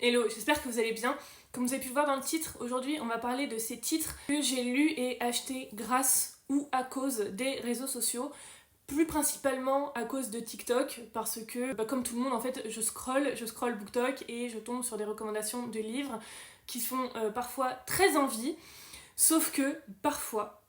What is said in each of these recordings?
Hello, j'espère que vous allez bien. Comme vous avez pu le voir dans le titre, aujourd'hui on va parler de ces titres que j'ai lus et achetés grâce ou à cause des réseaux sociaux. Plus principalement à cause de TikTok, parce que comme tout le monde en fait je scroll BookTok et je tombe sur des recommandations de livres qui font parfois très envie, sauf que parfois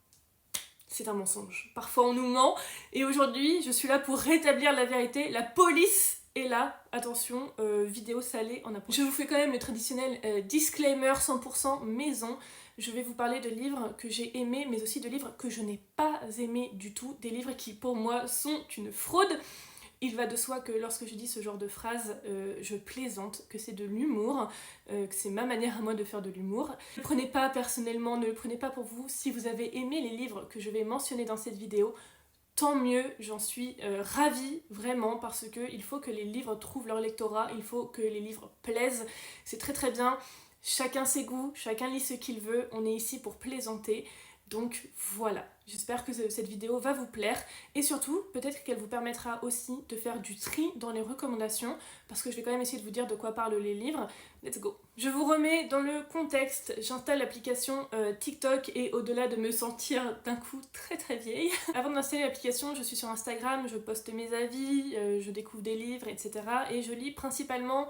c'est un mensonge. Parfois on nous ment et aujourd'hui je suis là pour rétablir la vérité. La police est là, attention, vidéo salée en approche. Je vous fais quand même le traditionnel disclaimer 100% maison. Je vais vous parler de livres que j'ai aimés, mais aussi de livres que je n'ai pas aimés du tout. Des livres qui pour moi sont une fraude. Il va de soi que lorsque je dis ce genre de phrase, je plaisante, que c'est de l'humour, que c'est ma manière à moi de faire de l'humour. Ne le prenez pas personnellement, ne le prenez pas pour vous. Si vous avez aimé les livres que je vais mentionner dans cette vidéo, tant mieux, j'en suis ravie vraiment, parce qu'il faut que les livres trouvent leur lectorat, il faut que les livres plaisent, c'est très très bien. Chacun ses goûts, chacun lit ce qu'il veut, on est ici pour plaisanter. Donc voilà, j'espère que cette vidéo va vous plaire et surtout peut-être qu'elle vous permettra aussi de faire du tri dans les recommandations, parce que je vais quand même essayer de vous dire de quoi parlent les livres. Let's go. Je vous remets dans le contexte, j'installe l'application TikTok et au-delà de me sentir d'un coup très très vieille, avant d'installer l'application je suis sur Instagram, je poste mes avis, je découvre des livres, etc. Et je lis principalement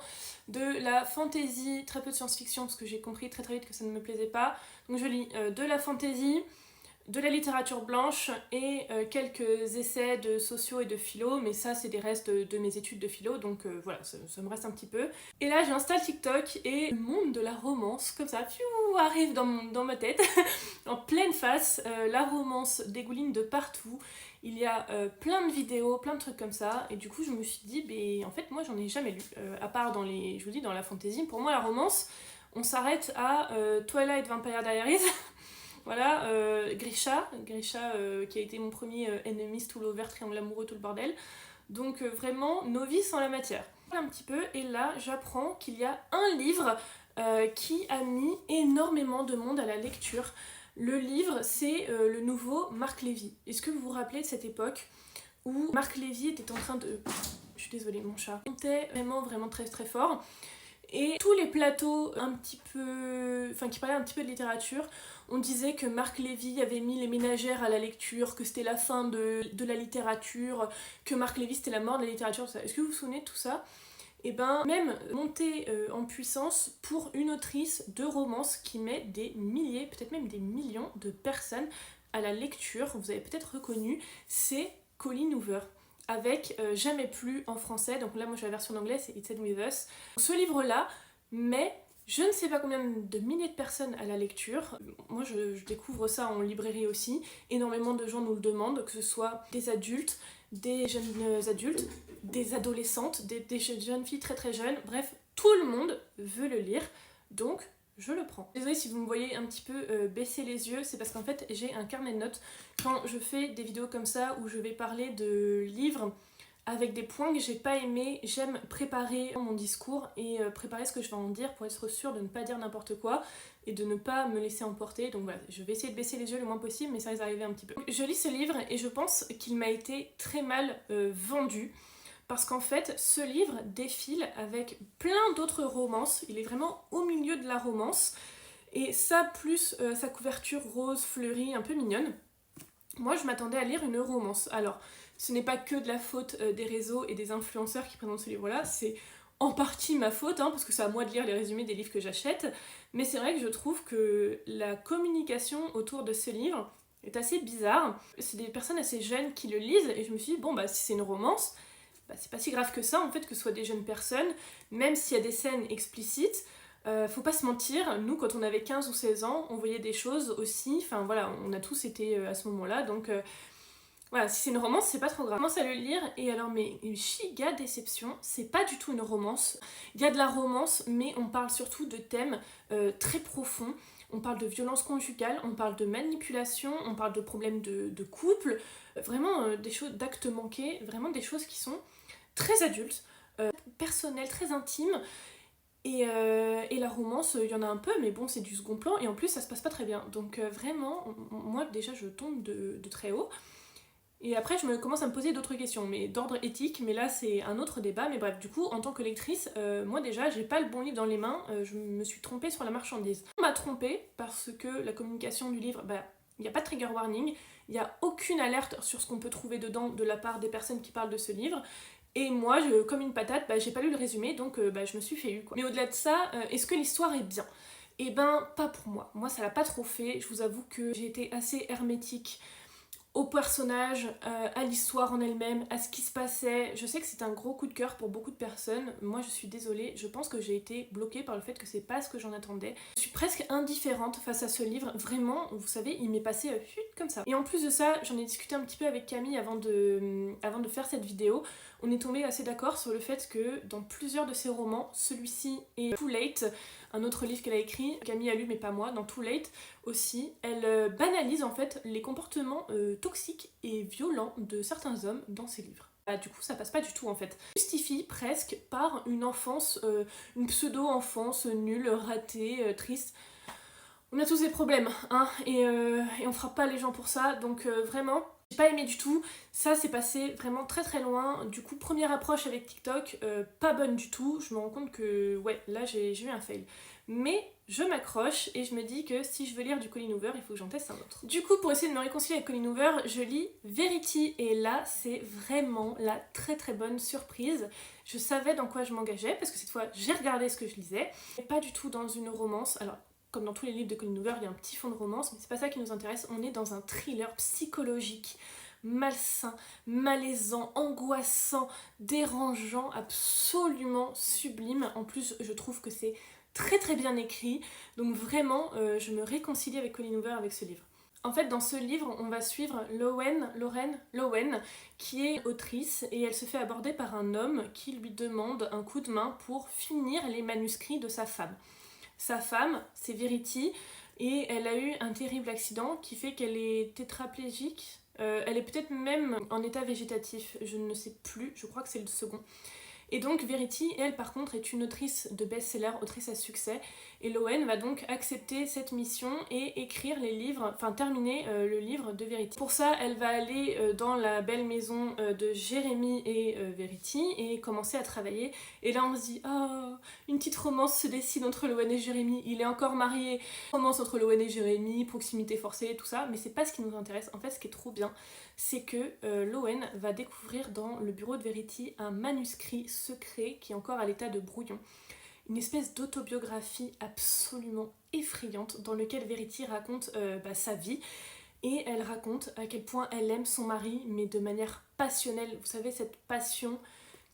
de la fantasy, très peu de science-fiction parce que j'ai compris très très vite que ça ne me plaisait pas. Donc je lis de la fantasy, de la littérature blanche et quelques essais de sociaux et de philo, mais ça c'est des restes de mes études de philo, donc voilà, ça me reste un petit peu. Et là j'installe TikTok et le monde de la romance, comme ça, arrive dans ma tête, en pleine face. La romance dégouline de partout, il y a plein de vidéos, plein de trucs comme ça, et du coup je me suis dit, en fait moi j'en ai jamais lu, à part dans je vous dis, dans la fantasy. Pour moi la romance, on s'arrête à Twilight Vampire Diaries. Voilà, Grisha qui a été mon premier Enemies, tout l'ouvert, triangle amoureux, tout le bordel. Donc vraiment novice en la matière. Un petit peu, et là j'apprends qu'il y a un livre qui a mis énormément de monde à la lecture. Le livre, c'est le nouveau Marc Lévy. Est-ce que vous vous rappelez de cette époque où Marc Lévy était en train de... Je suis désolée, mon chat. Il montait vraiment très très fort. Et tous les plateaux un petit peu... Enfin, qui parlaient un petit peu de littérature, on disait que Marc Lévy avait mis les ménagères à la lecture, que c'était la fin de la littérature, que Marc Lévy c'était la mort de la littérature, tout ça. Est-ce que vous vous souvenez de tout ça? Et ben, même monter en puissance pour une autrice de romance qui met des milliers, peut-être même des millions de personnes à la lecture, vous avez peut-être reconnu, c'est Colleen Hoover, avec Jamais plus en français. Donc là moi j'ai la version en anglais, c'est It's End With Us. Ce livre-là met je ne sais pas combien de milliers de personnes à la lecture. Moi je découvre ça en librairie aussi. Énormément de gens nous le demandent, que ce soit des adultes, des jeunes adultes, des adolescentes, des jeunes filles très très jeunes. Bref, tout le monde veut le lire. Donc je le prends. Désolée si vous me voyez un petit peu baisser les yeux, c'est parce qu'en fait j'ai un carnet de notes. Quand je fais des vidéos comme ça où je vais parler de livres avec des points que j'ai pas aimés, j'aime préparer mon discours et préparer ce que je vais en dire pour être sûre de ne pas dire n'importe quoi et de ne pas me laisser emporter. Donc voilà, je vais essayer de baisser les yeux le moins possible, mais ça risque d'arriver un petit peu. Je lis ce livre et je pense qu'il m'a été très mal vendu. Parce qu'en fait, ce livre défile avec plein d'autres romances. Il est vraiment au milieu de la romance. Et ça, plus sa couverture rose, fleurie, un peu mignonne. Moi, je m'attendais à lire une romance. Alors, ce n'est pas que de la faute des réseaux et des influenceurs qui présentent ce livre-là. C'est en partie ma faute, parce que c'est à moi de lire les résumés des livres que j'achète. Mais c'est vrai que je trouve que la communication autour de ce livre est assez bizarre. C'est des personnes assez jeunes qui le lisent. Et je me suis dit, si c'est une romance... c'est pas si grave que ça en fait que ce soit des jeunes personnes, même s'il y a des scènes explicites, faut pas se mentir, nous quand on avait 15 ou 16 ans, on voyait des choses aussi, enfin voilà, on a tous été à ce moment-là, donc voilà, si c'est une romance, c'est pas trop grave. Je commence à le lire et alors mais une giga déception, c'est pas du tout une romance. Il y a de la romance, mais on parle surtout de thèmes très profonds. On parle de violence conjugale, on parle de manipulation, on parle de problèmes de couple, vraiment des choses, d'actes manqués, vraiment des choses qui sont très adultes, personnelles, très intimes. Et la romance, il y en a un peu, mais bon, c'est du second plan, et en plus, ça se passe pas très bien. Donc vraiment, moi, déjà, je tombe de très haut. Et après, je commence à me poser d'autres questions, mais d'ordre éthique, mais là c'est un autre débat. Mais bref, du coup, en tant que lectrice, moi déjà, j'ai pas le bon livre dans les mains, je me suis trompée sur la marchandise. On m'a trompée parce que la communication du livre, il n'y a pas de trigger warning, il n'y a aucune alerte sur ce qu'on peut trouver dedans de la part des personnes qui parlent de ce livre. Et moi, comme une patate, j'ai pas lu le résumé, donc je me suis fait eu, quoi. Mais au-delà de ça, est-ce que l'histoire est bien? Eh ben, pas pour moi. Moi, ça l'a pas trop fait. Je vous avoue que j'ai été assez hermétique au personnage, à l'histoire en elle-même, à ce qui se passait. Je sais que c'est un gros coup de cœur pour beaucoup de personnes. Moi, je suis désolée. Je pense que j'ai été bloquée par le fait que c'est pas ce que j'en attendais. Je suis presque indifférente face à ce livre. Vraiment, vous savez, il m'est passé comme ça. Et en plus de ça, j'en ai discuté un petit peu avec Camille avant de faire cette vidéo. On est tombé assez d'accord sur le fait que dans plusieurs de ses romans, celui-ci est Too Late, un autre livre qu'elle a écrit, Camille a lu mais pas moi, dans Too Late aussi, elle banalise en fait les comportements toxiques et violents de certains hommes dans ses livres. Du coup ça passe pas du tout en fait. Justifie presque par une enfance, une pseudo-enfance nulle, ratée, triste. On a tous des problèmes, hein, et on frappe pas les gens pour ça, donc vraiment, j'ai pas aimé du tout. Ça, c'est passé vraiment très très loin. Du coup, première approche avec TikTok, pas bonne du tout. Je me rends compte que, ouais, là, j'ai eu un fail. Mais je m'accroche et je me dis que si je veux lire du Colleen Hoover, il faut que j'en teste un autre. Du coup, pour essayer de me réconcilier avec Colleen Hoover, je lis Verity. Et là, c'est vraiment la très très bonne surprise. Je savais dans quoi je m'engageais, parce que cette fois, j'ai regardé ce que je lisais. Et pas du tout dans une romance. Alors, comme dans tous les livres de Colleen Hoover, il y a un petit fond de romance, mais c'est pas ça qui nous intéresse. On est dans un thriller psychologique, malsain, malaisant, angoissant, dérangeant, absolument sublime. En plus, je trouve que c'est très très bien écrit. Donc vraiment, je me réconcilie avec Colleen Hoover avec ce livre. En fait, dans ce livre, on va suivre Lowen, qui est autrice, et elle se fait aborder par un homme qui lui demande un coup de main pour finir les manuscrits de sa femme. Sa femme, c'est Verity, et elle a eu un terrible accident qui fait qu'elle est tétraplégique. Elle est peut-être même en état végétatif, je ne sais plus, je crois que c'est le second. Et donc Verity, elle par contre, est une autrice de best-seller, autrice à succès, et Lowen va donc accepter cette mission et écrire les livres, enfin terminer le livre de Verity. Pour ça, elle va aller dans la belle maison de Jérémy et Verity et commencer à travailler. Et là on se dit, oh, une petite romance se dessine entre Lowen et Jérémy, il est encore marié, romance entre Lowen et Jérémy, proximité forcée, tout ça, mais c'est pas ce qui nous intéresse. En fait, ce qui est trop bien, c'est que Lowen va découvrir dans le bureau de Verity un manuscrit secret qui est encore à l'état de brouillon. Une espèce d'autobiographie absolument effrayante dans lequel Verity raconte sa vie, et elle raconte à quel point elle aime son mari, mais de manière passionnelle. Vous savez, cette passion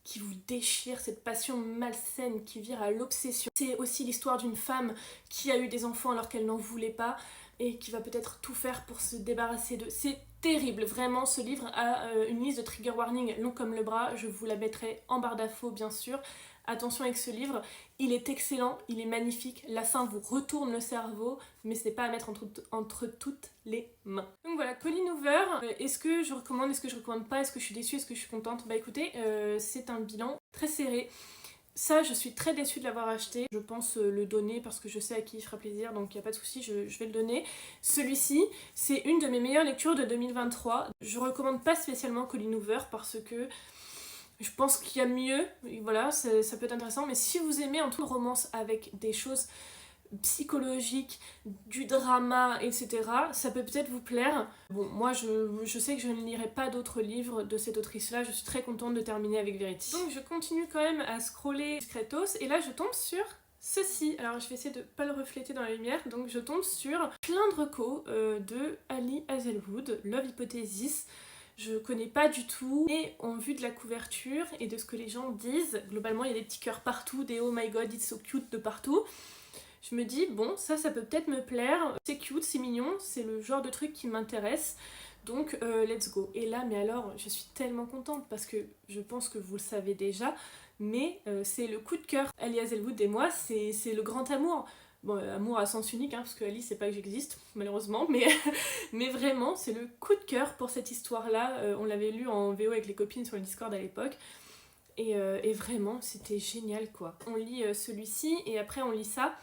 qui vous déchire, cette passion malsaine qui vire à l'obsession. C'est aussi l'histoire d'une femme qui a eu des enfants alors qu'elle n'en voulait pas et qui va peut-être tout faire pour se débarrasser d'eux. C'est terrible, vraiment. Ce livre a une liste de trigger warning long comme le bras, je vous la mettrai en barre d'infos bien sûr. Attention avec ce livre, il est excellent, il est magnifique, la fin vous retourne le cerveau, mais c'est pas à mettre entre toutes les mains. Donc voilà, Colleen Hoover, est-ce que je recommande, est-ce que je recommande pas, est-ce que je suis déçue, est-ce que je suis contente? Bah écoutez, c'est un bilan très serré. Ça, je suis très déçue de l'avoir acheté. Je pense le donner parce que je sais à qui il fera plaisir, donc il n'y a pas de souci, je vais le donner. Celui-ci, c'est une de mes meilleures lectures de 2023. Je recommande pas spécialement Colleen Hoover parce que je pense qu'il y a mieux, voilà, ça peut être intéressant, mais si vous aimez en toute romance avec des choses psychologiques, du drama, etc., ça peut peut-être vous plaire. Bon, moi je sais que je ne lirai pas d'autres livres de cette autrice-là, je suis très contente de terminer avec Verity. Donc je continue quand même à scroller discretos, et là je tombe sur ceci. Alors je vais essayer de pas le refléter dans la lumière, donc je tombe sur plein de recos de Ali Hazelwood, Love Hypothesis. Je connais pas du tout, mais en vue de la couverture et de ce que les gens disent, globalement il y a des petits cœurs partout, des oh my god it's so cute de partout. Je me dis bon, ça peut peut-être me plaire, c'est cute, c'est mignon, c'est le genre de truc qui m'intéresse, donc let's go. Et là, mais alors, je suis tellement contente parce que je pense que vous le savez déjà, mais c'est le coup de cœur. Ali Hazelwood et moi, c'est le grand amour. Bon, amour à sens unique, hein, parce que Ali, c'est pas que j'existe, malheureusement, mais, mais vraiment, c'est le coup de cœur pour cette histoire-là. On l'avait lu en VO avec les copines sur le Discord à l'époque, et vraiment, c'était génial, quoi. On lit celui-ci, et après on lit ça,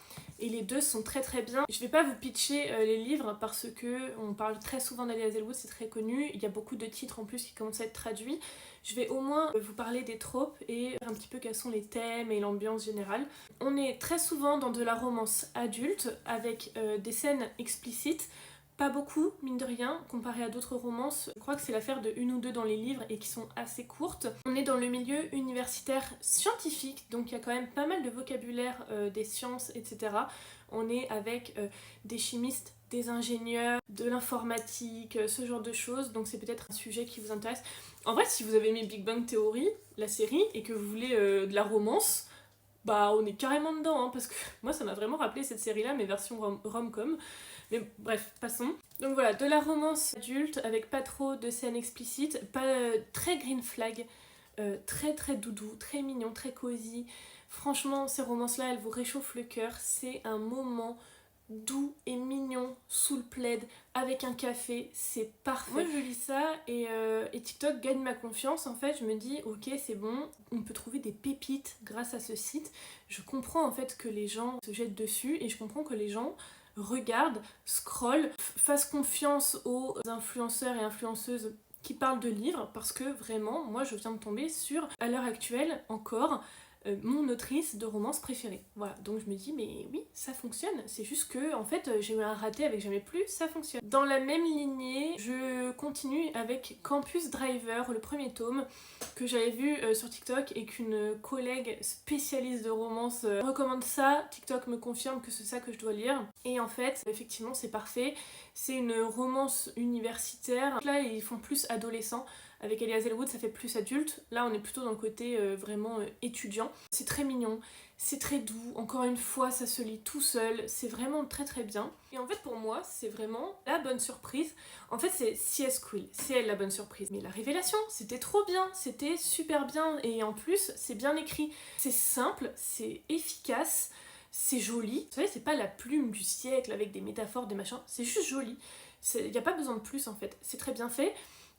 et les deux sont très très bien. Je vais pas vous pitcher les livres parce que on parle très souvent d'Ali Hazelwood, c'est très connu, il y a beaucoup de titres en plus qui commencent à être traduits. Je vais au moins vous parler des tropes et un petit peu quels sont les thèmes et l'ambiance générale. On est très souvent dans de la romance adulte avec des scènes explicites. Pas beaucoup, mine de rien, comparé à d'autres romances. Je crois que c'est l'affaire de une ou deux dans les livres et qui sont assez courtes. On est dans le milieu universitaire scientifique, donc il y a quand même pas mal de vocabulaire des sciences, etc. On est avec des chimistes, des ingénieurs, de l'informatique, ce genre de choses, donc c'est peut-être un sujet qui vous intéresse. En vrai, si vous avez aimé Big Bang Theory, la série, et que vous voulez de la romance, bah on est carrément dedans, hein, parce que moi ça m'a vraiment rappelé cette série-là, mais version rom-com. Mais bref, passons. Donc voilà, de la romance adulte avec pas trop de scènes explicites, pas très green flag, très très doudou, très mignon, très cosy. Franchement, ces romances-là, elles vous réchauffent le cœur. C'est un moment doux et mignon sous le plaid avec un café, c'est parfait. Moi je lis ça et TikTok gagne ma confiance. En fait, je me dis ok, c'est bon, on peut trouver des pépites grâce à ce site. Je comprends en fait que les gens se jettent dessus et je comprends que les gens regardent, scrollent, fassent confiance aux influenceurs et influenceuses qui parlent de livres parce que vraiment, moi je viens de tomber sur, à l'heure actuelle encore, mon autrice de romance préférée. Voilà, donc je me dis mais oui, ça fonctionne, c'est juste que en fait j'ai eu un raté avec Jamais Plus, ça fonctionne. Dans la même lignée, je continue avec Campus Driver, le premier tome que j'avais vu sur TikTok et qu'une collègue spécialiste de romance recommande ça. TikTok me confirme que c'est ça que je dois lire et en fait effectivement c'est parfait, c'est une romance universitaire. Là ils font plus adolescent. Avec Ali Hazelwood, ça fait plus adulte. Là, on est plutôt dans le côté vraiment étudiant. C'est très mignon, c'est très doux. Encore une fois, ça se lit tout seul. C'est vraiment très très bien. Et en fait, pour moi, c'est vraiment la bonne surprise. En fait, c'est C.S. Quill. C'est elle la bonne surprise. Mais la révélation, c'était trop bien. C'était super bien. Et en plus, c'est bien écrit. C'est simple, c'est efficace. C'est joli. Vous savez, c'est pas la plume du siècle avec des métaphores, des machins. C'est juste joli. Il n'y a pas besoin de plus en fait. C'est très bien fait.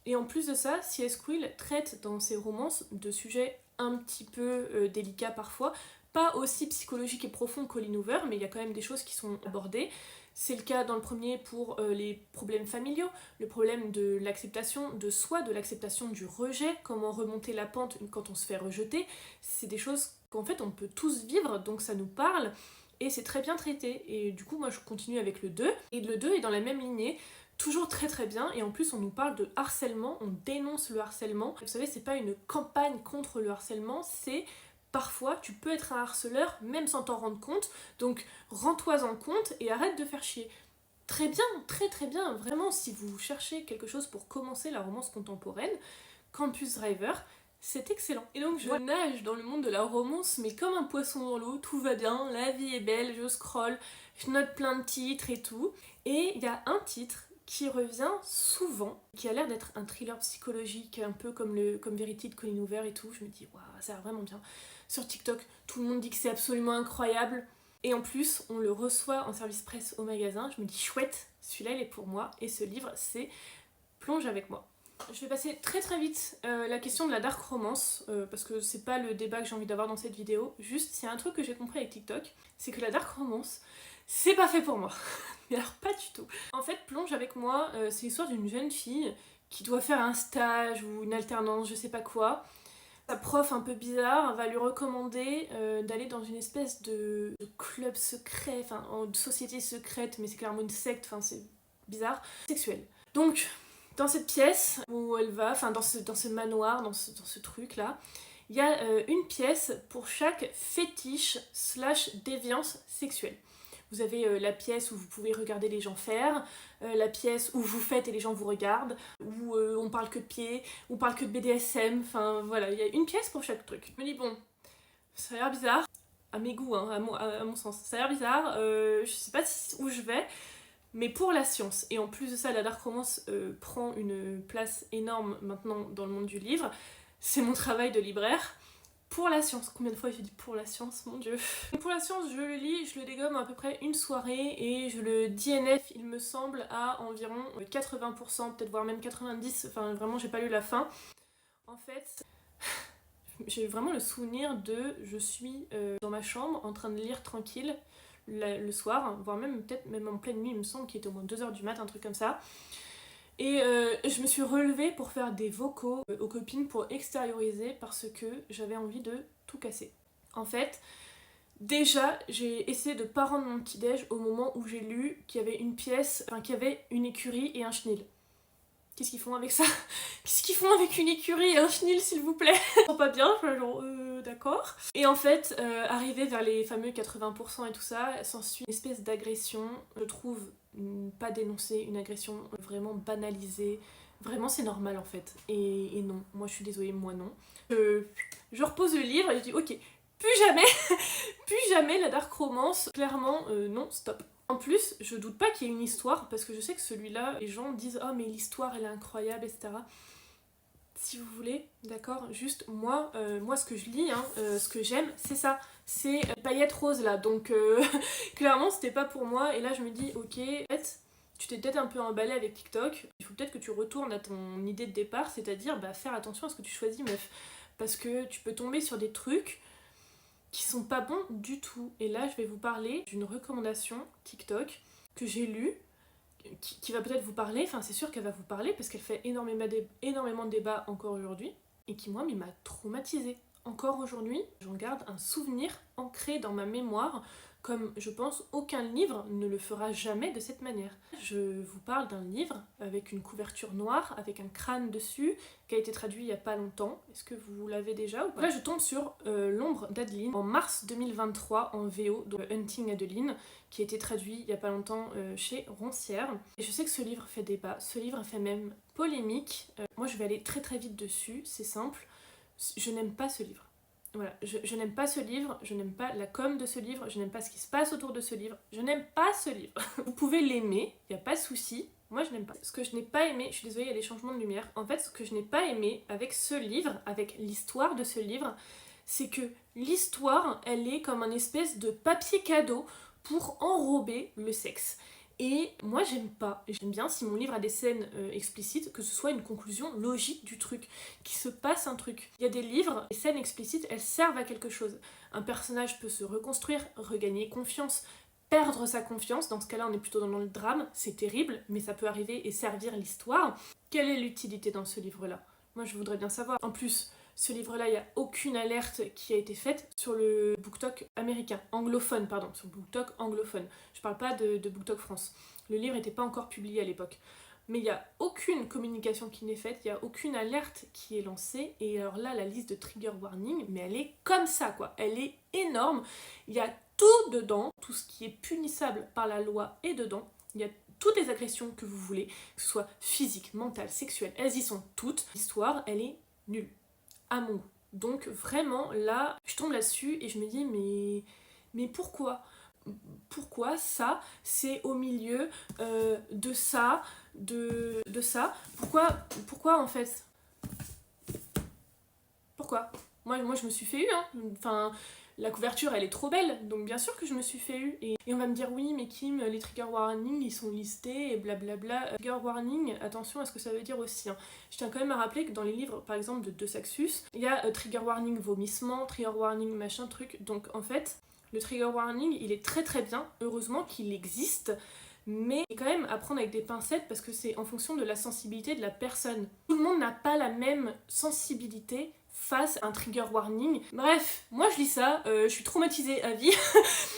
Et en plus de ça, C.S. Quill traite dans ses romances de sujets un petit peu délicats parfois, pas aussi psychologiques et profonds qu'Olin Hoover, mais il y a quand même des choses qui sont abordées. C'est le cas dans le premier pour les problèmes familiaux, le problème de l'acceptation de soi, de l'acceptation du rejet, comment remonter la pente quand on se fait rejeter. C'est des choses qu'en fait on peut tous vivre, donc ça nous parle. Et c'est très bien traité. Et du coup, moi je continue avec le 2. Et le 2 est dans la même lignée. Toujours très très bien, et en plus on nous parle de harcèlement, on dénonce le harcèlement. Vous savez, c'est pas une campagne contre le harcèlement, c'est parfois tu peux être un harceleur même sans t'en rendre compte, donc rends-toi en compte et arrête de faire chier. Très bien, très très bien, vraiment, si vous cherchez quelque chose pour commencer la romance contemporaine, Campus Driver, c'est excellent. Et donc je nage dans le monde de la romance, mais comme un poisson dans l'eau, tout va bien, la vie est belle, je scrolle, je note plein de titres et tout. Et il y a un titre qui revient souvent, qui a l'air d'être un thriller psychologique, un peu comme Verity de Colin Hoover et tout. Je me dis, waouh, ça a l'air vraiment bien. Sur TikTok, tout le monde dit que c'est absolument incroyable. Et en plus, on le reçoit en service presse au magasin. Je me dis, chouette, celui-là, il est pour moi. Et ce livre, c'est Plonge avec moi. Je vais passer très très vite la question de la dark romance, parce que c'est pas le débat que j'ai envie d'avoir dans cette vidéo. Juste, s'il y a un truc que j'ai compris avec TikTok, c'est que la dark romance, c'est pas fait pour moi. Mais alors pas du tout. En fait, Plonge avec moi, c'est l'histoire d'une jeune fille qui doit faire un stage ou une alternance, je sais pas quoi. Sa prof un peu bizarre va lui recommander d'aller dans une espèce de club secret, enfin de société secrète, mais c'est clairement une secte, enfin c'est bizarre, sexuelle. Donc, dans cette pièce où elle va, enfin dans ce manoir, dans ce truc là, il y a une pièce pour chaque fétiche / déviance sexuelle. Vous avez la pièce où vous pouvez regarder les gens faire, la pièce où vous faites et les gens vous regardent, où on parle que de pieds, où on parle que de BDSM, enfin voilà, il y a une pièce pour chaque truc. Je me dis bon, ça a l'air bizarre, à mes goûts, hein, à mon sens, ça a l'air bizarre, je sais pas où je vais, mais pour la science, et en plus de ça, la dark romance prend une place énorme maintenant dans le monde du livre, c'est mon travail de libraire. Pour la science, combien de fois j'ai dit pour la science, mon dieu. Pour la science, je le lis, je le dégomme à peu près une soirée et je le DNF, il me semble, à environ 80%, peut-être voire même 90%, enfin vraiment j'ai pas lu la fin. En fait, j'ai vraiment le souvenir de je suis dans ma chambre en train de lire tranquille, le soir, voire même peut-être même en pleine nuit, il me semble qu'il était au moins 2h du mat, un truc comme ça. Et je me suis relevée pour faire des vocaux aux copines pour extérioriser parce que j'avais envie de tout casser. En fait, déjà, j'ai essayé de pas rendre mon petit-déj au moment où j'ai lu qu'il y avait une pièce, enfin qu'il y avait une écurie et un chenil. Qu'est-ce qu'ils font avec ça? Qu'est-ce qu'ils font avec une écurie et un chenil, s'il vous plaît? Je sens pas bien, genre, d'accord. Et en fait, arrivé vers les fameux 80% et tout ça, s'ensuit une espèce d'agression, je trouve pas dénoncer, une agression vraiment banalisée. Vraiment, c'est normal en fait. Et non, moi je suis désolée, moi non. Je repose le livre et je dis, ok, plus jamais, plus jamais la dark romance. Clairement, non, stop. En plus, je doute pas qu'il y ait une histoire, parce que je sais que celui-là, les gens disent « Oh, mais l'histoire, elle est incroyable, etc. » Si vous voulez, d'accord, juste moi, ce que je lis, ce que j'aime, c'est ça. C'est paillettes roses, là. Donc, clairement, c'était pas pour moi. Et là, je me dis « Ok, en fait, tu t'es peut-être un peu emballé avec TikTok. Il faut peut-être que tu retournes à ton idée de départ, c'est-à-dire faire attention à ce que tu choisis, meuf. Parce que tu peux tomber sur des trucs qui sont pas bons du tout. Et là, je vais vous parler d'une recommandation TikTok que j'ai lue, qui va peut-être vous parler, enfin c'est sûr qu'elle va vous parler parce qu'elle fait énormément de débats encore aujourd'hui, et qui moi m'a traumatisée. Encore aujourd'hui, j'en garde un souvenir ancré dans ma mémoire, comme je pense aucun livre ne le fera jamais de cette manière. Je vous parle d'un livre avec une couverture noire, avec un crâne dessus, qui a été traduit il y a pas longtemps. Est-ce que vous l'avez déjà ou pas? Là je tombe sur L'ombre d'Adeline en mars 2023 en VO de Hunting Adeline, qui a été traduit il y a pas longtemps chez Roncière. Et je sais que ce livre fait débat, ce livre fait même polémique. Moi je vais aller très très vite dessus, c'est simple. Je n'aime pas ce livre. Voilà, je n'aime pas ce livre, je n'aime pas la com de ce livre, je n'aime pas ce qui se passe autour de ce livre, je n'aime pas ce livre. Vous pouvez l'aimer, il n'y a pas de souci, moi je n'aime pas. Ce que je n'ai pas aimé, je suis désolée, il y a des changements de lumière. En fait, ce que je n'ai pas aimé avec ce livre, avec l'histoire de ce livre, c'est que l'histoire, elle est comme un espèce de papier cadeau pour enrober le sexe. Et moi j'aime pas, j'aime bien si mon livre a des scènes explicites, que ce soit une conclusion logique du truc, qu'il se passe un truc. Il y a des livres, les scènes explicites, elles servent à quelque chose. Un personnage peut se reconstruire, regagner confiance, perdre sa confiance, dans ce cas-là on est plutôt dans le drame, c'est terrible, mais ça peut arriver et servir l'histoire. Quelle est l'utilité dans ce livre-là? Moi je voudrais bien savoir. En plus, ce livre-là, il n'y a aucune alerte qui a été faite sur le BookTok américain, anglophone, pardon, sur BookTok anglophone. Je parle pas de BookTok France. Le livre n'était pas encore publié à l'époque. Mais il n'y a aucune communication qui n'est faite, il n'y a aucune alerte qui est lancée. Et alors là, la liste de trigger warning, mais elle est comme ça, quoi. Elle est énorme. Il y a tout dedans, tout ce qui est punissable par la loi est dedans. Il y a toutes les agressions que vous voulez, que ce soit physique, mentale, sexuelle, elles y sont toutes. L'histoire, elle est nulle. À mon goût. Donc vraiment là, je tombe là-dessus et je me dis mais pourquoi? Pourquoi ça, c'est au milieu de ça, de ça? Pourquoi en fait? Pourquoi? Moi je me suis fait eu, hein. Enfin, la couverture elle est trop belle, donc bien sûr que je me suis fait eu. Et on va me dire oui mais Kim, les trigger warnings ils sont listés et blablabla. Trigger warning, attention à ce que ça veut dire aussi, hein. Je tiens quand même à rappeler que dans les livres par exemple de Saxus, il y a trigger warning vomissement, trigger warning machin truc. Donc en fait, le trigger warning il est très très bien, heureusement qu'il existe. Mais il faut quand même à prendre avec des pincettes parce que c'est en fonction de la sensibilité de la personne. Tout le monde n'a pas la même sensibilité face à un trigger warning. Bref, moi je lis ça, je suis traumatisée à vie.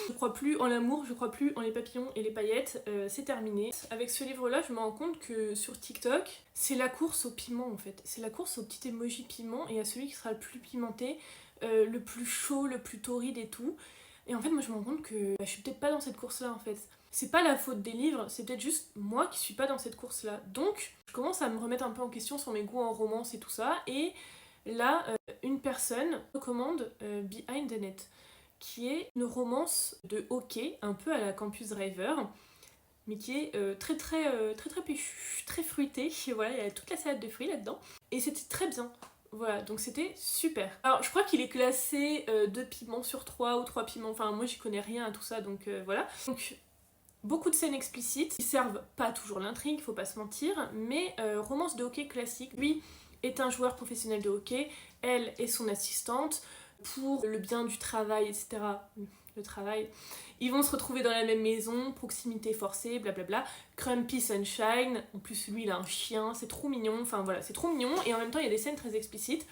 Je crois plus en l'amour, je crois plus en les papillons et les paillettes, c'est terminé. Avec ce livre-là, je me rends compte que sur TikTok, c'est la course au piment en fait. C'est la course au petit emoji piment et à celui qui sera le plus pimenté, le plus chaud, le plus torride et tout. Et en fait, moi je me rends compte que je suis peut-être pas dans cette course-là en fait. C'est pas la faute des livres, c'est peut-être juste moi qui suis pas dans cette course-là. Donc, je commence à me remettre un peu en question sur mes goûts en romance et tout ça. Et là, une personne recommande Behind the Net, qui est une romance de hockey, un peu à la Campus Driver, mais qui est très péchu, très fruitée. Et voilà, il y a toute la salade de fruits là-dedans. Et c'était très bien. Voilà, donc c'était super. Alors, je crois qu'il est classé 2 piments sur 3 ou 3 piments. Enfin, moi, j'y connais rien à tout ça, donc voilà. Donc, beaucoup de scènes explicites qui servent pas toujours l'intrigue, faut pas se mentir, mais romance de hockey classique. Lui est un joueur professionnel de hockey, elle est son assistante. Pour le bien du travail, etc., le travail. Ils vont se retrouver dans la même maison, proximité forcée, blablabla. Crumpy Sunshine, en plus lui il a un chien, c'est trop mignon, enfin voilà, c'est trop mignon, et en même temps il y a des scènes très explicites.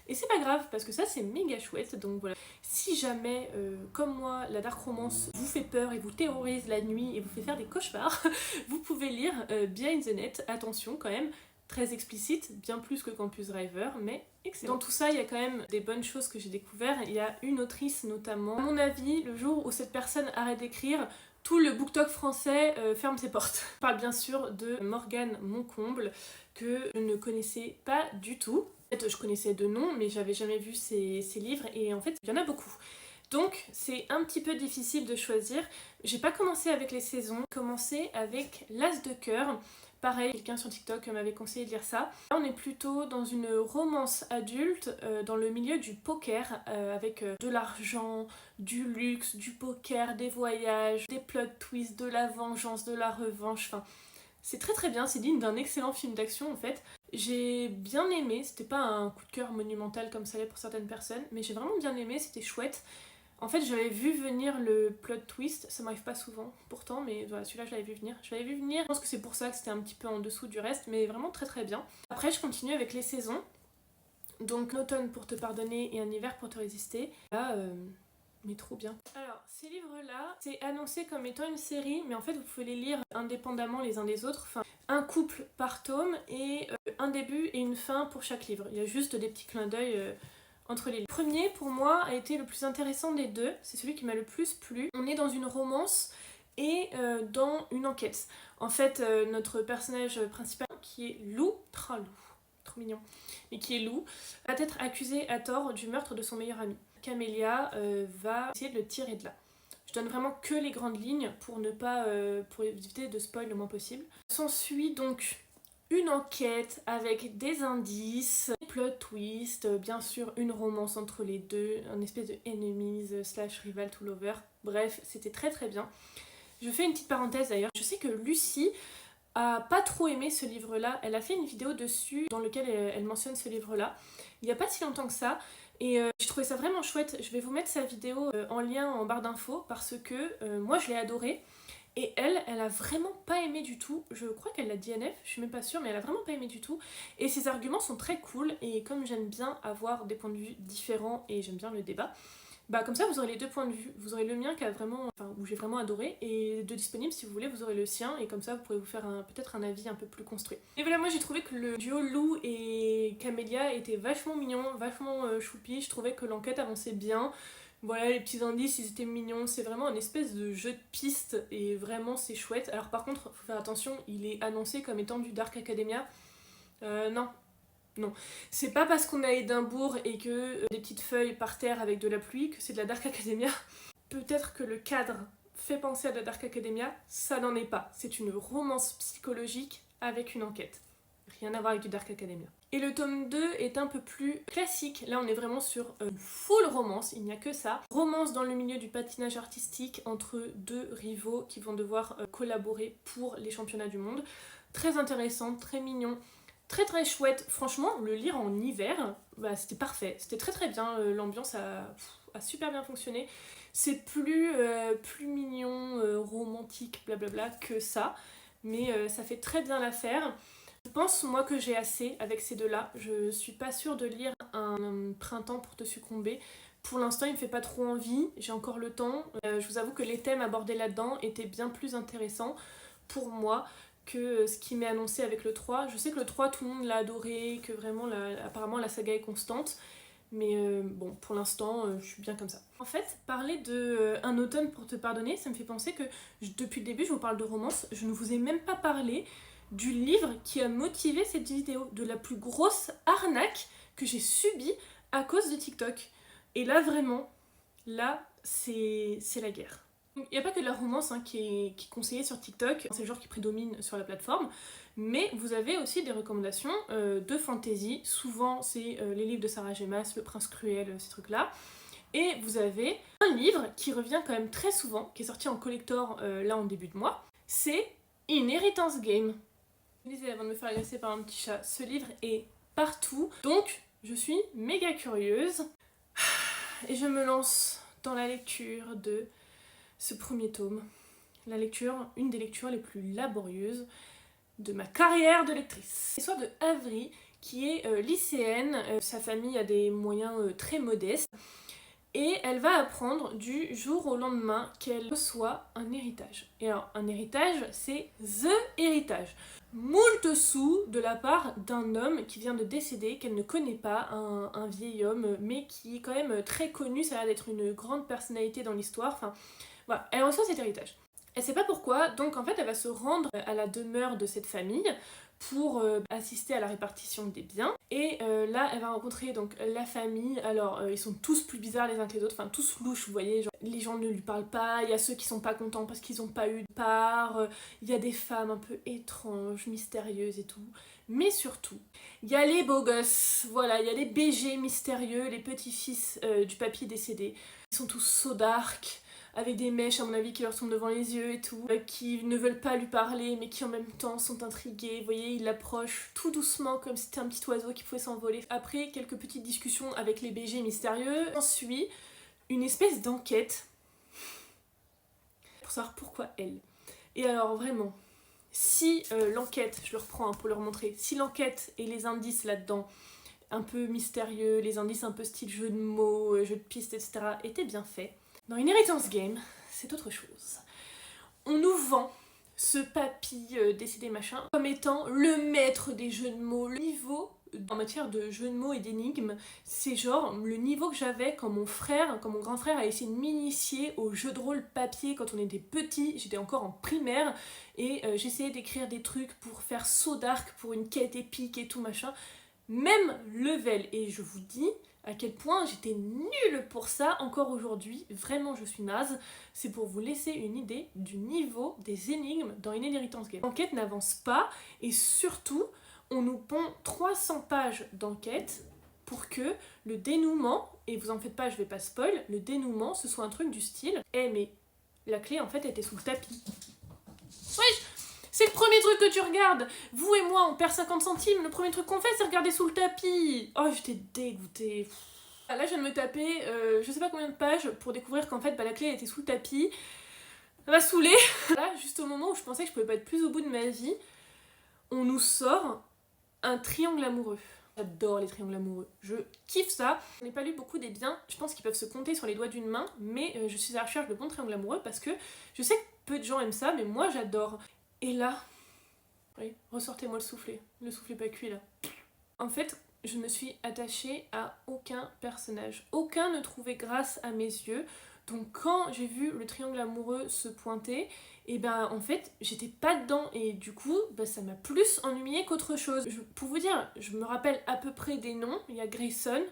Et c'est pas grave, parce que ça c'est méga chouette, donc voilà. Si jamais, comme moi, la dark romance vous fait peur et vous terrorise la nuit et vous fait faire des cauchemars, vous pouvez lire Behind the Net, attention quand même, très explicite, bien plus que Campus Driver, mais excellent. Dans tout ça, il y a quand même des bonnes choses que j'ai découvertes. Il y a une autrice notamment. À mon avis, le jour où cette personne arrête d'écrire, tout le BookTok français ferme ses portes. Je parle bien sûr de Morgane Moncomble, que je ne connaissais pas du tout. En fait, je connaissais de nom, mais j'avais jamais vu ses livres, et en fait, il y en a beaucoup. Donc, c'est un petit peu difficile de choisir. J'ai pas commencé avec les saisons, j'ai commencé avec l'As de cœur. Pareil, quelqu'un sur TikTok m'avait conseillé de lire ça. Là, on est plutôt dans une romance adulte, dans le milieu du poker, avec de l'argent, du luxe, du poker, des voyages, des plot twists, de la vengeance, de la revanche, enfin... C'est très très bien, c'est digne d'un excellent film d'action en fait. J'ai bien aimé, c'était pas un coup de cœur monumental comme ça l'est pour certaines personnes, mais j'ai vraiment bien aimé, c'était chouette. En fait, j'avais vu venir le plot twist, ça m'arrive pas souvent pourtant, mais voilà, celui-là je l'avais vu venir. Je pense que c'est pour ça que c'était un petit peu en dessous du reste, mais vraiment très très bien. Après, je continue avec les saisons. Donc, un automne pour te pardonner et un hiver pour te résister. Là, mais trop bien. Alors, ces livres-là, c'est annoncé comme étant une série, mais en fait, vous pouvez les lire indépendamment les uns des autres. Enfin, un couple par tome et un début et une fin pour chaque livre. Il y a juste des petits clins d'œil entre les livres. Le premier, pour moi, a été le plus intéressant des deux. C'est celui qui m'a le plus plu. On est dans une romance et dans une enquête. En fait, notre personnage principal, qui est Lou, trop mignon, mais qui est Lou, va être accusé à tort du meurtre de son meilleur ami. Camélia va essayer de le tirer de là. Je donne vraiment que les grandes lignes pour ne pas, pour éviter de spoil le moins possible. S'ensuit donc une enquête avec des indices, des plot twists, bien sûr une romance entre les deux, un espèce de enemies / rival to lover. Bref, c'était très très bien. Je fais une petite parenthèse d'ailleurs. Je sais que Lucie a pas trop aimé ce livre-là. Elle a fait une vidéo dessus dans laquelle elle mentionne ce livre-là. Il n'y a pas si longtemps que ça. Et j'ai trouvé ça vraiment chouette. Je vais vous mettre sa vidéo en lien en barre d'infos parce que moi je l'ai adoré. Et elle a vraiment pas aimé du tout. Je crois qu'elle l'a DNF, je suis même pas sûre, mais elle a vraiment pas aimé du tout. Et ses arguments sont très cool. Et comme j'aime bien avoir des points de vue différents et j'aime bien le débat, bah comme ça vous aurez les deux points de vue. Vous aurez le mien qui a vraiment, enfin, où j'ai vraiment adoré, et de disponible si vous voulez vous aurez le sien, et comme ça vous pourrez vous faire peut-être un avis un peu plus construit. Et voilà, moi j'ai trouvé que le duo Lou et Camélia était vachement mignon, vachement choupi. Je trouvais que l'enquête avançait bien. Voilà, les petits indices ils étaient mignons, c'est vraiment un espèce de jeu de piste et vraiment c'est chouette. Alors par contre faut faire attention, il est annoncé comme étant du Dark Academia. Non, c'est pas parce qu'on est à Édimbourg et que des petites feuilles par terre avec de la pluie que c'est de la Dark Academia. Peut-être que le cadre fait penser à de la Dark Academia, ça n'en est pas. C'est une romance psychologique avec une enquête. Rien à voir avec du Dark Academia. Et le tome 2 est un peu plus classique. Là on est vraiment sur full romance, il n'y a que ça. Romance dans le milieu du patinage artistique entre deux rivaux qui vont devoir collaborer pour les championnats du monde. Très intéressant, très mignon. Très très chouette, franchement, le lire en hiver, bah, c'était parfait, c'était très très bien, l'ambiance a super bien fonctionné. C'est plus mignon, romantique, blablabla que ça, mais ça fait très bien l'affaire. Je pense moi que j'ai assez avec ces deux-là, je suis pas sûre de lire un printemps pour te succomber. Pour l'instant il me fait pas trop envie, j'ai encore le temps. Je vous avoue que les thèmes abordés là-dedans étaient bien plus intéressants pour moi que ce qui m'est annoncé avec le 3. Je sais que le 3 tout le monde l'a adoré, que vraiment apparemment la saga est constante, mais bon pour l'instant je suis bien comme ça. En fait, parler de Un automne pour te pardonner, ça me fait penser que depuis le début je vous parle de romance, je ne vous ai même pas parlé du livre qui a motivé cette vidéo, de la plus grosse arnaque que j'ai subie à cause de TikTok. Et là vraiment, là c'est la guerre. Il n'y a pas que de la romance qui est conseillée sur TikTok, c'est le genre qui prédomine sur la plateforme, mais vous avez aussi des recommandations de fantasy. Souvent c'est les livres de Sarah Gemas, Le Prince Cruel, ces trucs-là. Et vous avez un livre qui revient quand même très souvent, qui est sorti en collector là en début de mois, c'est Inheritance Game. Je disais avant de me faire agresser par un petit chat, ce livre est partout, donc je suis méga curieuse. Et je me lance dans la lecture de ce premier tome. Une des lectures les plus laborieuses de ma carrière de lectrice. L'histoire de Avery, qui est lycéenne, sa famille a des moyens très modestes, et elle va apprendre du jour au lendemain qu'elle reçoit un héritage. Et alors, un héritage, c'est THE héritage. Moult sous de la part d'un homme qui vient de décéder, qu'elle ne connaît pas, un vieil homme, mais qui est quand même très connu, ça a l'air d'être une grande personnalité dans l'histoire. Enfin, voilà, elle reçoit cet héritage. Elle sait pas pourquoi, donc en fait elle va se rendre à la demeure de cette famille pour assister à la répartition des biens. Et là elle va rencontrer donc la famille. Alors ils sont tous plus bizarres les uns que les autres, enfin tous louches, vous voyez, genre, les gens ne lui parlent pas, il y a ceux qui sont pas contents parce qu'ils ont pas eu de part, il y a des femmes un peu étranges, mystérieuses et tout. Mais surtout, il y a les beaux gosses, voilà, il y a les BG mystérieux, les petits-fils du papy décédé. Ils sont tous so dark, avec des mèches à mon avis qui leur tombent devant les yeux et tout, qui ne veulent pas lui parler mais qui en même temps sont intrigués. Vous voyez, il l'approche tout doucement comme si c'était un petit oiseau qui pouvait s'envoler. Après quelques petites discussions avec les BG mystérieux, ensuite une espèce d'enquête pour savoir pourquoi elle. Et alors vraiment, si l'enquête, je le reprends pour leur montrer, si l'enquête et les indices là-dedans, un peu mystérieux, les indices un peu style jeu de mots, jeu de pistes, etc., étaient bien faits, dans Inheritance Game, c'est autre chose. On nous vend ce papy décédé machin comme étant le maître des jeux de mots. Le niveau en matière de jeux de mots et d'énigmes, c'est genre le niveau que j'avais quand mon grand frère a essayé de m'initier au jeu de rôle papier quand on était petit. J'étais encore en primaire et j'essayais d'écrire des trucs pour faire so dark, pour une quête épique et tout machin. Même level, et je vous dis à quel point j'étais nulle pour ça encore aujourd'hui, vraiment je suis naze. C'est pour vous laisser une idée du niveau des énigmes dans Inheritance Game. L'enquête n'avance pas et surtout on nous pond 300 pages d'enquête pour que le dénouement, et vous en faites pas, je vais pas spoil, le dénouement ce soit un truc du style « Eh mais la clé en fait était sous le tapis ». Wesh, c'est le premier truc que tu regardes. Vous et moi, on perd 50 centimes. Le premier truc qu'on fait, c'est regarder sous le tapis. Oh, j'étais dégoûtée. Là, je viens de me taper je sais pas combien de pages pour découvrir qu'en fait, la clé était sous le tapis. Ça m'a saoulée. Là, juste au moment où je pensais que je pouvais pas être plus au bout de ma vie, on nous sort un triangle amoureux. J'adore les triangles amoureux. Je kiffe ça. Je n'ai pas lu beaucoup des biens. Je pense qu'ils peuvent se compter sur les doigts d'une main, mais je suis à la recherche de bons triangles amoureux parce que je sais que peu de gens aiment ça, mais moi, j'adore. Et là, oui, ressortez-moi le soufflet pas cuit là. En fait, je me suis attachée à aucun personnage. Aucun ne trouvait grâce à mes yeux. Donc quand j'ai vu le triangle amoureux se pointer, et ben en fait, j'étais pas dedans. Et du coup, ça m'a plus ennuyée qu'autre chose. Pour vous dire, je me rappelle à peu près des noms. Il y a Grayson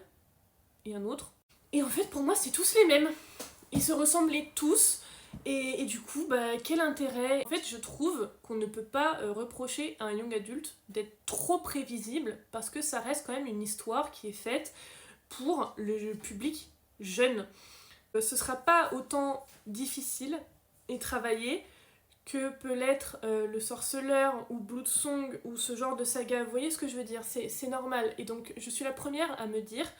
et un autre. Et en fait, pour moi, c'est tous les mêmes. Ils se ressemblaient tous. Et du coup, quel intérêt? En fait, je trouve qu'on ne peut pas reprocher à un young adulte d'être trop prévisible parce que ça reste quand même une histoire qui est faite pour le public jeune. Ce sera pas autant difficile et travaillé que peut l'être le Sorceleur ou Bloodsong ou ce genre de saga. Vous voyez ce que je veux dire? C'est normal. Et donc, je suis la première à me dire,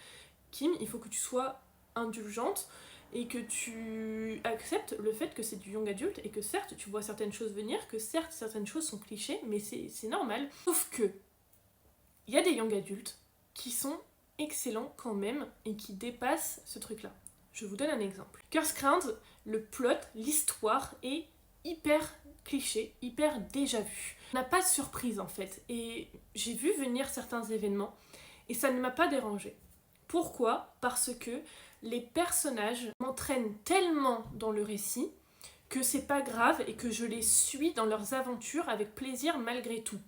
Kim, il faut que tu sois indulgente et que tu acceptes le fait que c'est du young adulte et que certes tu vois certaines choses venir, que certes certaines choses sont clichés, mais c'est normal. Sauf que il y a des young adultes qui sont excellents quand même et qui dépassent ce truc-là. Je vous donne un exemple. Curse Crowns, le plot, l'histoire est hyper cliché, hyper déjà vu. On n'a pas de surprise en fait, et j'ai vu venir certains événements et ça ne m'a pas dérangée. Pourquoi? Parce que les personnages m'entraînent tellement dans le récit que c'est pas grave et que je les suis dans leurs aventures avec plaisir malgré tout.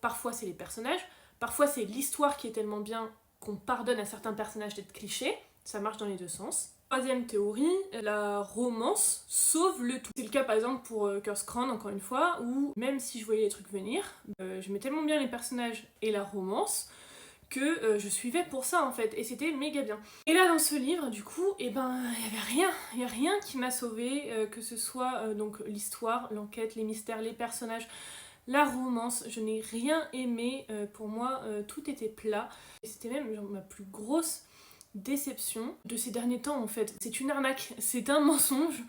Parfois c'est les personnages, parfois c'est l'histoire qui est tellement bien qu'on pardonne à certains personnages d'être clichés, ça marche dans les deux sens. Troisième théorie, la romance sauve le tout. C'est le cas par exemple pour Curse Crown, encore une fois, où même si je voyais les trucs venir, j'aimais tellement bien les personnages et la romance que je suivais pour ça en fait, et c'était méga bien. Et là dans ce livre, du coup, il y a rien qui m'a sauvée, que ce soit donc l'histoire, l'enquête, les mystères, les personnages, la romance, je n'ai rien aimé, pour moi tout était plat. Et c'était même genre ma plus grosse déception de ces derniers temps en fait. C'est une arnaque, c'est un mensonge.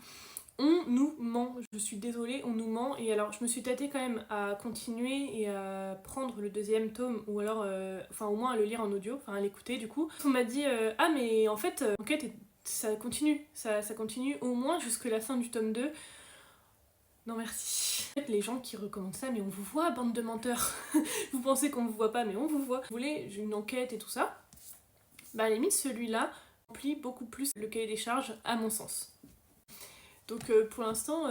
On nous ment, je suis désolée, on nous ment. Et alors je me suis tâtée quand même à continuer et à prendre le deuxième tome, ou alors, enfin au moins à le lire en audio, enfin à l'écouter du coup. On m'a dit, ah mais en fait, l'enquête, ça continue, ça continue au moins jusque la fin du tome 2. Non merci. En fait, les gens qui recommandent ça, mais on vous voit, bande de menteurs. Vous pensez qu'on vous voit pas, mais on vous voit. Vous voulez une enquête et tout ça? Bah à la limite, celui-là remplit beaucoup plus le cahier des charges, à mon sens. Donc pour l'instant,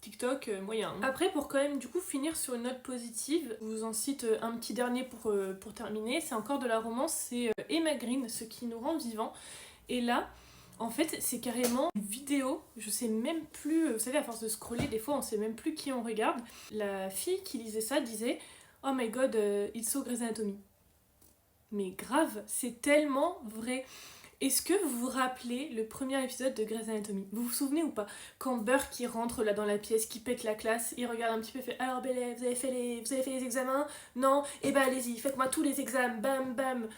TikTok, moyen. Après, pour quand même du coup finir sur une note positive, je vous en cite un petit dernier pour terminer. C'est encore de la romance, c'est Emma Green, Ce qui nous rend vivants. Et là, en fait, c'est carrément une vidéo, je sais même plus, vous savez, à force de scroller, des fois on sait même plus qui on regarde. La fille qui lisait ça disait « Oh my god, it's so Grey's Anatomy ». Mais grave, c'est tellement vrai. Est-ce que vous vous rappelez le premier épisode de Grey's Anatomy? Vous vous souvenez ou pas? Quand Burke qui rentre là dans la pièce, qui pète la classe, il regarde un petit peu et fait « Alors Bella, vous avez fait les examens? Non? Eh ben allez-y, faites-moi tous les examens, bam bam !»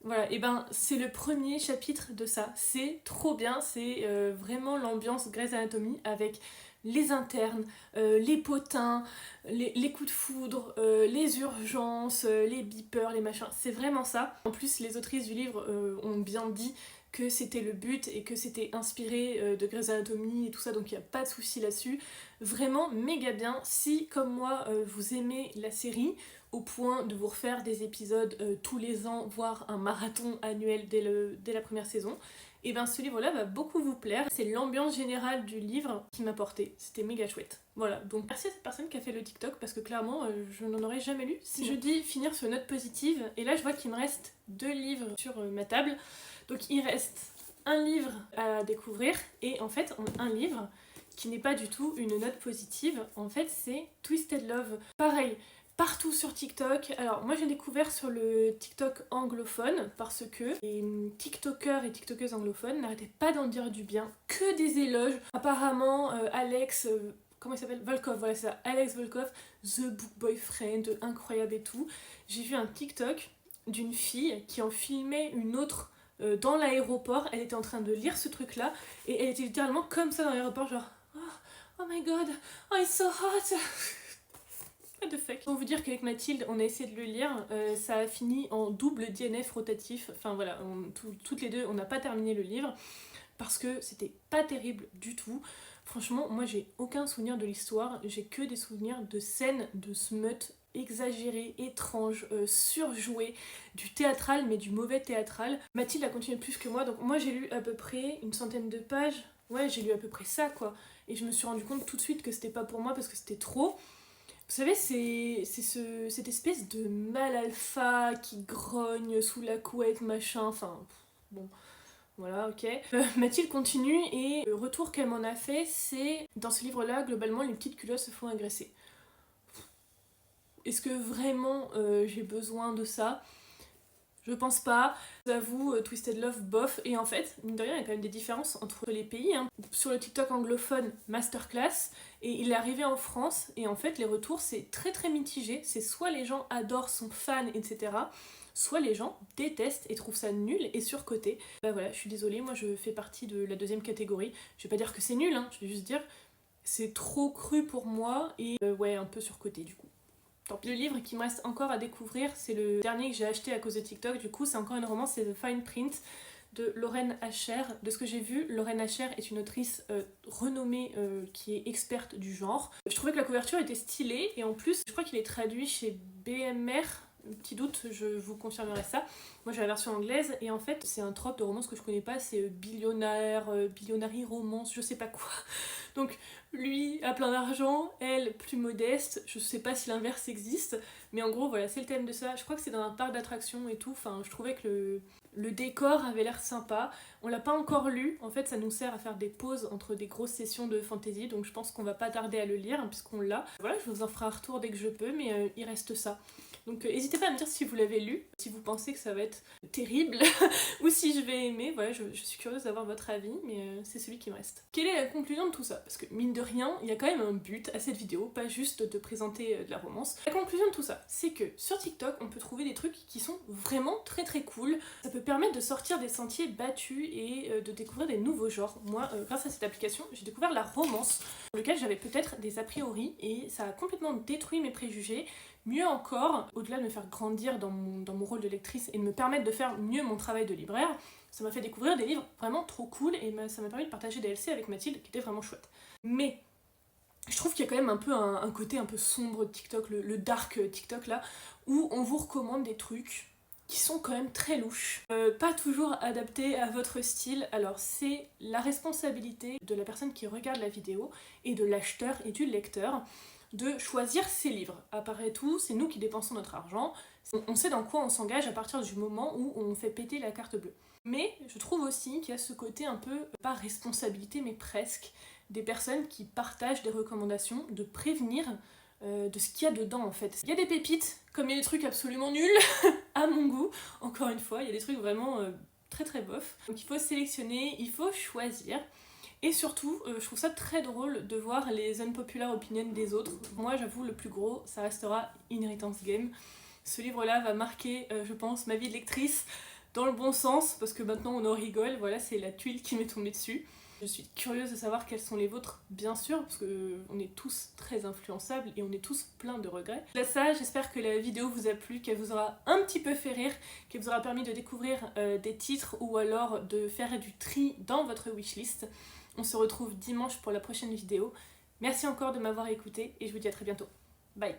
Voilà, et ben c'est le premier chapitre de ça. C'est trop bien, c'est vraiment l'ambiance Grey's Anatomy avec les internes, les potins, les coups de foudre, les urgences, les beepers, les machins. C'est vraiment ça. En plus, les autrices du livre ont bien dit que c'était le but et que c'était inspiré de Grey's Anatomy et tout ça, donc il n'y a pas de souci là-dessus. Vraiment méga bien. Si, comme moi, vous aimez la série, au point de vous refaire des épisodes tous les ans, voire un marathon annuel dès la première saison, et bien ce livre-là va beaucoup vous plaire. C'est l'ambiance générale du livre qui m'a porté. C'était méga chouette. Voilà, donc merci à cette personne qui a fait le TikTok, parce que clairement, je n'en aurais jamais lu. Si je dis finir sur une note positive, et là je vois qu'il me reste 2 livres sur ma table, donc il reste un livre à découvrir, et en fait, un livre qui n'est pas du tout une note positive, en fait c'est Twisted Love. Pareil, partout sur TikTok. Alors moi j'ai découvert sur le TikTok anglophone parce que les TikTokers et TikTokeuses anglophones n'arrêtaient pas d'en dire du bien, que des éloges. Apparemment Alex, comment il s'appelle? Volkov, voilà c'est ça, Alex Volkov, The Book Boyfriend, incroyable et tout. J'ai vu un TikTok d'une fille qui en filmait une autre dans l'aéroport. Elle était en train de lire ce truc là et elle était littéralement comme ça dans l'aéroport, genre oh my god, oh it's so hot. De fuck. Pour vous dire qu'avec Mathilde, on a essayé de le lire, ça a fini en double DNF rotatif. Enfin voilà, toutes les deux, on n'a pas terminé le livre parce que c'était pas terrible du tout. Franchement, moi j'ai aucun souvenir de l'histoire, j'ai que des souvenirs de scènes de smut exagérées, étranges, surjouées, du théâtral, mais du mauvais théâtral. Mathilde a continué plus que moi, donc moi j'ai lu à peu près une centaine de pages. Ouais, j'ai lu à peu près ça quoi. Et je me suis rendu compte tout de suite que c'était pas pour moi parce que c'était trop. Vous savez, c'est cette espèce de mâle alpha qui grogne sous la couette, machin, enfin, bon, voilà, ok. Mathilde continue et le retour qu'elle m'en a fait, c'est, dans ce livre-là, globalement, les petites culottes se font agresser. Est-ce que vraiment j'ai besoin de ça ? Je pense pas. J'avoue, Twisted Love, bof. Et en fait, mine de rien, il y a quand même des différences entre les pays. Hein. Sur le TikTok anglophone, masterclass, et il est arrivé en France, et en fait, les retours, c'est très très mitigé. C'est soit les gens adorent, sont fans, etc., soit les gens détestent et trouvent ça nul et surcoté. Bah voilà, je suis désolée, moi je fais partie de la deuxième catégorie. Je vais pas dire que c'est nul, hein, je vais juste dire c'est trop cru pour moi et ouais, un peu surcoté du coup. Tant pis. Le livre qui me reste encore à découvrir, c'est le dernier que j'ai acheté à cause de TikTok, du coup c'est encore une romance, c'est The Fine Print de Lauren Asher. De ce que j'ai vu, Lauren Asher est une autrice renommée qui est experte du genre. Je trouvais que la couverture était stylée et en plus je crois qu'il est traduit chez BMR, petit doute, je vous confirmerai ça. Moi j'ai la version anglaise et en fait c'est un trope de romance que je connais pas, c'est billionnaire, billionary romance, je sais pas quoi. Donc lui a plein d'argent, elle plus modeste, je sais pas si l'inverse existe, mais en gros voilà c'est le thème de ça. Je crois que c'est dans un parc d'attractions et tout, enfin je trouvais que le décor avait l'air sympa. On l'a pas encore lu, en fait ça nous sert à faire des pauses entre des grosses sessions de fantasy, donc je pense qu'on va pas tarder à le lire puisqu'on l'a. Voilà, je vous en ferai un retour dès que je peux, mais il reste ça. Donc n'hésitez pas à me dire si vous l'avez lu, si vous pensez que ça va être terrible ou si je vais aimer. Voilà, je suis curieuse d'avoir votre avis, mais c'est celui qui me reste. Quelle est la conclusion de tout ça? Parce que mine de rien, il y a quand même un but à cette vidéo, pas juste de présenter de la romance. La conclusion de tout ça, c'est que sur TikTok, on peut trouver des trucs qui sont vraiment très très cool. Ça peut permettre de sortir des sentiers battus et de découvrir des nouveaux genres. Moi, grâce à cette application, j'ai découvert la romance, pour lequel j'avais peut-être des a priori, et ça a complètement détruit mes préjugés. Mieux encore, au-delà de me faire grandir dans mon rôle de lectrice et de me permettre de faire mieux mon travail de libraire, ça m'a fait découvrir des livres vraiment trop cool et ça m'a permis de partager des LC avec Mathilde qui était vraiment chouette. Mais je trouve qu'il y a quand même un peu un côté un peu sombre de TikTok, le dark TikTok là, où on vous recommande des trucs qui sont quand même très louches, pas toujours adaptés à votre style. Alors c'est la responsabilité de la personne qui regarde la vidéo et de l'acheteur et du lecteur de choisir ses livres. Après tout, c'est nous qui dépensons notre argent, on sait dans quoi on s'engage à partir du moment où on fait péter la carte bleue. Mais je trouve aussi qu'il y a ce côté un peu, pas responsabilité, mais presque, des personnes qui partagent des recommandations, de prévenir de ce qu'il y a dedans en fait. Il y a des pépites, comme il y a des trucs absolument nuls, à mon goût, encore une fois, il y a des trucs vraiment très très bof. Donc il faut sélectionner, il faut choisir. Et surtout, je trouve ça très drôle de voir les unpopular opinions des autres. Moi, j'avoue, le plus gros, ça restera Inheritance Game. Ce livre-là va marquer, je pense, ma vie de lectrice dans le bon sens, parce que maintenant on en rigole, voilà, c'est la tuile qui m'est tombée dessus. Je suis curieuse de savoir quels sont les vôtres, bien sûr, parce qu'on est tous très influençables et on est tous pleins de regrets. Là, ça, j'espère que la vidéo vous a plu, qu'elle vous aura un petit peu fait rire, qu'elle vous aura permis de découvrir des titres ou alors de faire du tri dans votre wishlist. On se retrouve dimanche pour la prochaine vidéo. Merci encore de m'avoir écouté et je vous dis à très bientôt. Bye!